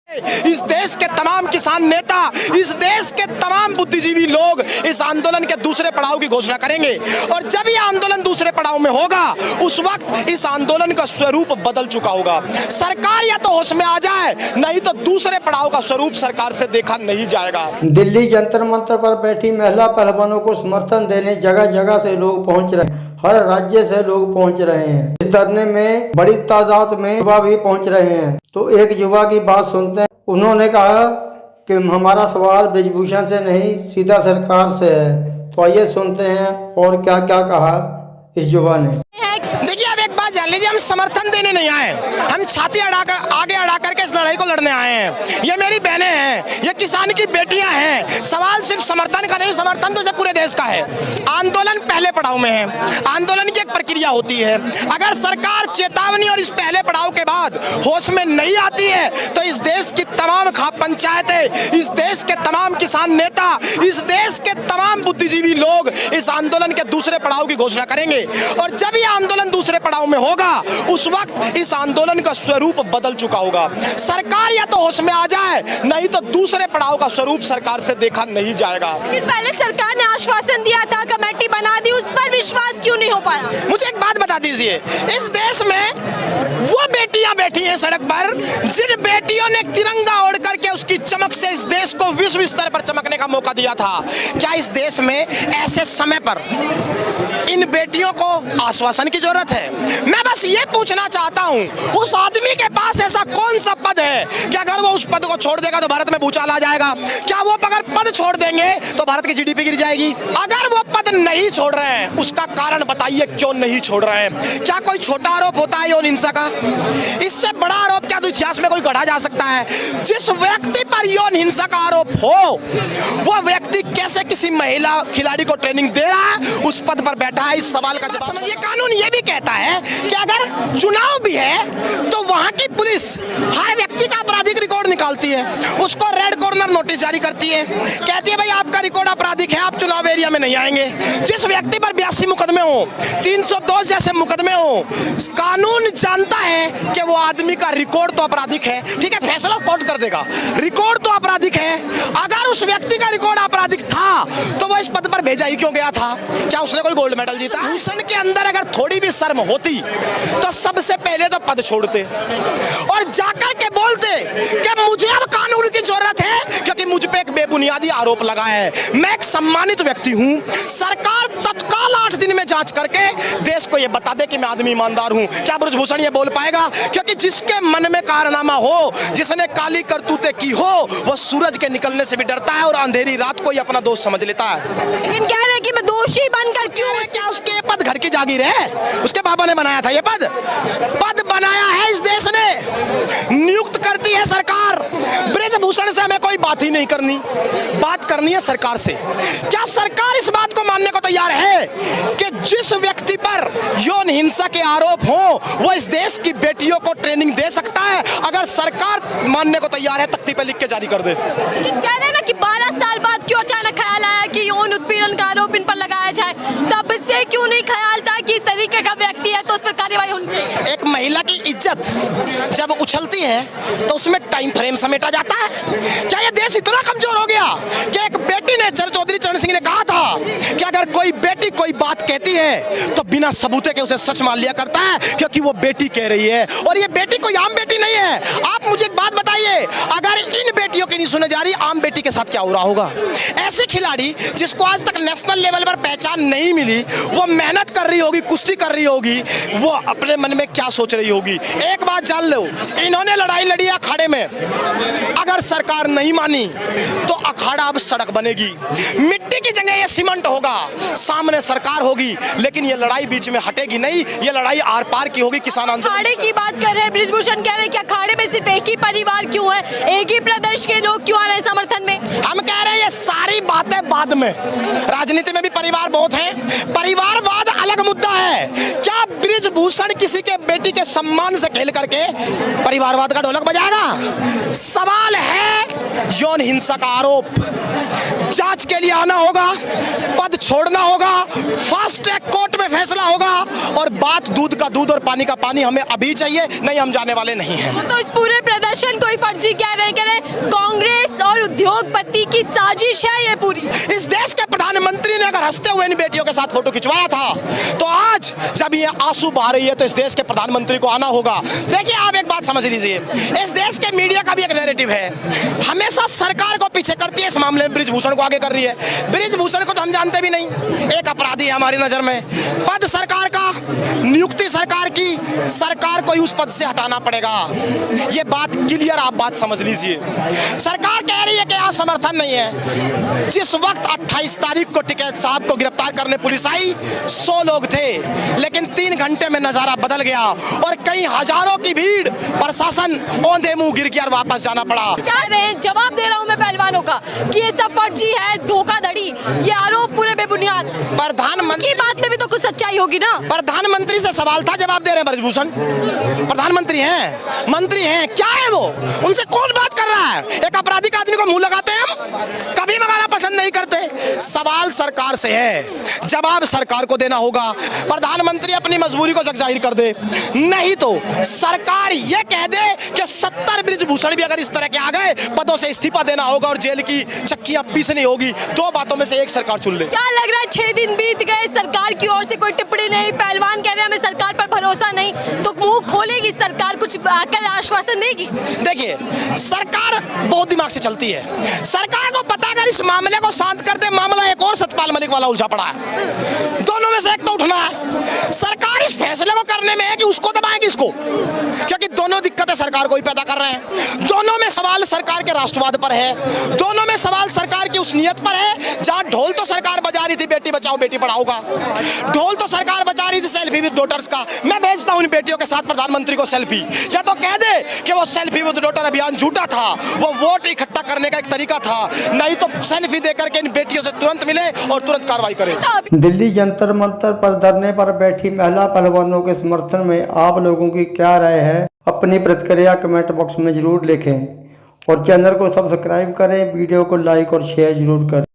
इस देश के तमाम किसान नेता, इस देश के तमाम बुद्धिजीवी लोग इस आंदोलन के दूसरे पड़ाव की घोषणा करेंगे और जब यह आंदोलन दूसरे पड़ाव में होगा उस वक्त इस आंदोलन का स्वरूप बदल चुका होगा। सरकार या तो होश में आ जाए, नहीं तो दूसरे पड़ाव का स्वरूप सरकार से देखा नहीं जाएगा। दिल्ली जंतर मंतर पर बैठी महिला पहलवानों को समर्थन देने जगह जगह से लोग पहुंच रहे हैं। हर राज्य से लोग पहुंच रहे हैं। इस धरने में बड़ी तादाद में युवा भी पहुंच रहे हैं। तो एक युवा की बात सुनते हैं। उन्होंने कहा कि हमारा सवाल ब्रिजभूषण से नहीं, सीधा सरकार से है। तो आइए सुनते हैं और क्या क्या कहा इस युवा ने। देखिए, अब एक बात जान लीजिए, हम समर्थन देने नहीं आए, हम छाती आगे अड़ा करके इस लड़ाई को लड़ने आए हैं। ये मेरी बहनें हैं, ये किसान की बेटियां हैं। सवाल सिर्फ समर्थन का नहीं, समर्थन तो पूरे देश का है। आंदोलन पहले पड़ाव में है, आंदोलन की एक प्रक्रिया होती है। अगर सरकार चेतावनी और इस पहले पड़ाव के बाद होश में नहीं आती है तो इस देश की तमाम खाप पंचायतें, इस देश के तमाम किसान नेता, इस देश के तमाम बुद्धिजीवी लोग इस आंदोलन के दूसरे पड़ाव की घोषणा करेंगे और जब यह आंदोलन दूसरे पड़ाव में होगा उस वक्त इस आंदोलन का स्वरूप बदल चुका होगा। सरकार या तो होश में आ जाए, नहीं तो दूसरे पड़ाव का स्वरूप सरकार से देखा नहीं जाएगा। लेकिन पहले सरकार ने आश्वासन दिया था, कमेटी बना दी, उस पर विश्वास क्यों नहीं हो पाया? मुझे एक बात बता दीजिए, इस देश में वो बेटियां बैठी हैं सड़क पर जिन बेटियों ने तिरंगा ओढ़ करके उसकी चमक से इस देश को विश्व स्तर पर चमकने का मौका दिया था। क्या इस देश में ऐसे समय पर इन बेटियों को आश्वासन की जरूरत है? मैं बस ये पूछना चाहता हूँ, उस आदमी के पास ऐसा कौन सा पद है कि अगर वो उस पद को छोड़ देगा तो भारत में भूचाल आ जाएगा? क्या वो अगर पद छोड़ देंगे तो भारत की जीडीपी गिर जाएगी? अगर वो पद नहीं छोड़ रहे हैं उसका कारण बताइए, क्यों नहीं छोड़ रहे हैं? क्या कोई छोटा आरोप होता है यौन हिंसा का? इससे बड़ा आरोप क्या तो इतिहास में कोई गढ़ा जा सकता है? जिस व्यक्ति पर यौन हिंसा का आरोप हो वो व्यक्ति कैसे किसी महिला खिलाड़ी को ट्रेनिंग दे रहा है, उस पद पर बैठा है? इस सवाल का जवाब समझिए। कानून ये भी कहता है कि अगर चुनाव भी है तो वहां की पुलिस हर व्यक्ति का आपराधिक रिकॉर्ड निकालती है, उसको रेड कॉर्नर नोटिस जारी करती है, कहती है भाई आपका रिकॉर्ड आपराधिक है, आप चुनाव एरिया में नहीं आएंगे। जिस व्यक्ति पर 82 मुकदमे हो, 302 जैसे मुकदमे हो, कानून जानता है कि वो आदमी का रिकॉर्ड तो आपराधिक है। ठीक है, फैसला कोर्ट कर देगा, रिकॉर्ड तो आपराधिक है। अगर उस व्यक्ति का रिकॉर्ड आपराधिक था तो वो इस पद पर भेजा ही क्यों गया था? क्या उसने कोई गोल्ड मेडल जीता? भूषण के अंदर अगर थोड़ी भी शर्म होती तो सबसे पहले तो पद छोड़ते और जाकर के बोलते कि मुझे अब कानून की जरूरत है क्योंकि मुझ पे एक बेबुनियादी आरोप लगा है। मैं एक सम्मानित व्यक्ति हूं, सरकार तत्काल 8 दिन में जांच करके देश को यह बता दे कि मैं आदमी ईमानदार हूं। क्या ब्रजभूषण ये बोल पाएगा? क्योंकि जिसके मन में कारनामा हो, जिसने काली करतूतें की हो, वो सूरज के निकलने से भी डरता है और अंधेरी रात को ही अपना दोस्त समझ लेता है। लेकिन कह रहे हैं कि मैं दोषी बनकर क्यों? क्या उसके पद घर की जागीर है? उसके बाबा ने बनाया था ये पद? पद बनाया है इस देश ने, नियुक्त करती है सरकार। ब्रजभूषण से हमें कोई बात ही नहीं करनी, बात करनी है सरकार से। क्या सरकार इस बात को मानने को तैयार है कि जिस व्यक्ति पर यौन हिंसा के आरोप हो वो इस देश की बेटियों को ट्रेनिंग दे सकता है? अगर सरकार मानने को तैयार है तख्ती पे लिख के जारी कर दे। लेकिन कह रहे हैं ना कि 12 साल बाद क्यों अचानक ख्याल आया कि यौन उत्पीड़न का आरोप इन पर लगाया जाए? तब से क्यों नहीं ख्याल था कि इस तरीके का व्यक्ति है तो उस पर कार्रवाई होनी चाहिए? एक महिला की इज्जत जब उछलती है तो उसमें टाइम फ्रेम समेटा जाता है। क्या यह देश इतना कमजोर हो गया कि एक बेटी ने, चौधरी चरण सिंह ने कहा था कि अगर कोई बेटी कोई बात कहती है तो बिना सबूते के उसे सच मान लिया करता है क्योंकि वो बेटी कह रही है और ये बेटी कोई आम बेटी नहीं है। आप मुझे एक बात बताइए, अगर इन बेटियों की नहीं सुने जा रही, आम बेटी के साथ क्या हो रहा होगा? ऐसे खिलाड़ी जिसको आज तक नेशनल लेवल पर पहचान नहीं मिली, वो मेहनत कर रही होगी, कुश्ती कर रही होगी, वो अपने मन में क्या सोच रही होगी? एक बात जान लो, इन्होंने लड़ाई लड़ी है अखाड़े में, अगर सरकार नहीं मानी तो अखाड़ा अब सड़क बनेगी, मिट्टी की जगह ये सीमेंट होगा, सामने सरकार होगी, लेकिन ये लड़ाई बीच में हटेगी नहीं, ये लड़ाई आर पार की होगी। किसान अखाड़े की बात कर रहे हैं, ब्रिजभूषण कह रहे हैं कि अखाड़े में सिर्फ एक ही परिवार क्यों है, एक ही प्रदेश के लोग क्यों आ रहे हैं समर्थन में? हम कह रहे हैं ये सारी बातें बाद में, राजनीति में भी परिवार बहुत हैं, परिवारवाद अलग मुद्दा है। क्या ब्रिजभूषण किसी के बेटी के सम्मान से खेल करके परिवारवाद का ढोलक बजाएगा? सवाल है यौन हिंसा का आरोप, जांच के लिए आना होगा, पद छोड़ना होगा, फास्ट ट्रैक कोर्ट में फैसला होगा और बात दूध का दूध और पानी का पानी हमें अभी चाहिए, नहीं हम जाने वाले नहीं हैं। तो इस पूरे प्रदर्शन को ही फर्जी कह रहे हैं कांग्रेस और उद्योगपति की साजिश है ये पूरी। इस देश के प्रधानमंत्री ने अगर हंसते हुए इन बेटियों के साथ फोटो खिंचवाया था तो आज जब ये आंसू बहा रही है तो इस देश के प्रधानमंत्री को आना होगा। देखिए आप एक बात समझ लीजिए, इस देश के मीडिया का भी एक नैरेटिव है, हमेशा सरकार को पीछे करती है, इस मामले में ब्रिजभूषण को आगे कर रही है। ब्रिजभूषण को तो हम जानते भी नहीं, एक अपराधी है हमारी नजर में, पद सरकार का, नियुक्ति सरकार की, सरकार को ही उस पद से हटाना पड़ेगा। ये बात क्लियर, आप बात समझ लीजिए। सरकार कह रही है कि यहाँ समर्थन नहीं है। जिस वक्त 28 तारीख को टिकैत साहब को गिरफ्तार करने पुलिस आई 100 लोग थे, लेकिन 3 घंटे में नजारा बदल गया और कई हजारों की भीड़, प्रशासन औंधे मुंह गिर गया और वापस जाना पड़ा। क्या रहे जवाब दे रहा हूँ मैं पहलवानों का कि ये सब फर्जी है, धोखाधड़ी, ये आरोप पूरे बेबुनियाद। प्रधानमंत्री की बात में भी तो कुछ सच्चाई होगी ना। प्रधानमंत्री से सवाल था, जवाब दे रहे हैं ब्रिजभूषण। प्रधानमंत्री हैं, मंत्री हैं, क्या है वो, उनसे कौन बात कर रहा है? एक आपराधिक आदमी को मुंह लगाते हैं हम, कभी मंगाना पसंद नहीं करते। सवाल सरकार से है, जवाब सरकार को देना होगा। प्रधानमंत्री अपनी मजबूरी को जगजाहिर कर दे, नहीं तो सरकार ये कह दे कि 70 ब्रिजभूषण भी अगर इस तरह के आ गए पदों से इस्तीफा देना होगा और जेल की चक्कियां पीसनी होगी। 2 बातों में से एक सरकार चुन ले। क्या लग रहा है 6 दिन बीत गए, सरकार की ओर से कोई टिप्पणी नहीं, पहलवान कह रहे हैं हमें सरकार पर भरोसा नहीं, तो मुंह खोलेगी सरकार, कुछ आकर आश्वासन देगी? देखिए सरकार बहुत दिमाग से चलती है, सरकार को पता अगर इस मामले को शांत कर दे, मामला एक और सतपाल मलिक वाला उलझा पड़ा है, दोनों में से एक तो उठना है। सरकार इस फैसले को करने में है कि उसको दबाएंगे इसको, क्योंकि दोनों दिक्कतें सरकार को ही पैदा कर रहे हैं। दोनों में सवाल सरकार के राष्ट्रवाद पर है, दोनों में सवाल सरकार की उस नियत पर है जहां ढोल तो सरकार बजा रही थी बेटी बचाओ बेटी पढ़ाओ का, ढोल तो सरकार बजा रही थी सेल्फी विद डॉटर्स का। मैं भेजता हूं इन बेटियों के साथ प्रधानमंत्री को सेल्फी, या तो कह दे कि वो सेल्फी विद डॉटर अभियान झूठा था, वो वोट इकट्ठा करने का एक तरीका था, नहीं तो सेल्फी देकर के इन बेटियों से तुरंत मिले और तुरंत कार्रवाई करे। दिल्ली जंतर मंतर पर धरने पर बैठी महिला पहलवानों के समर्थन में आप लोगों की क्या राय है? अपनी प्रतिक्रिया कमेंट बॉक्स में जरूर लिखें और चैनल को सब्सक्राइब करें, वीडियो को लाइक और शेयर जरूर करें।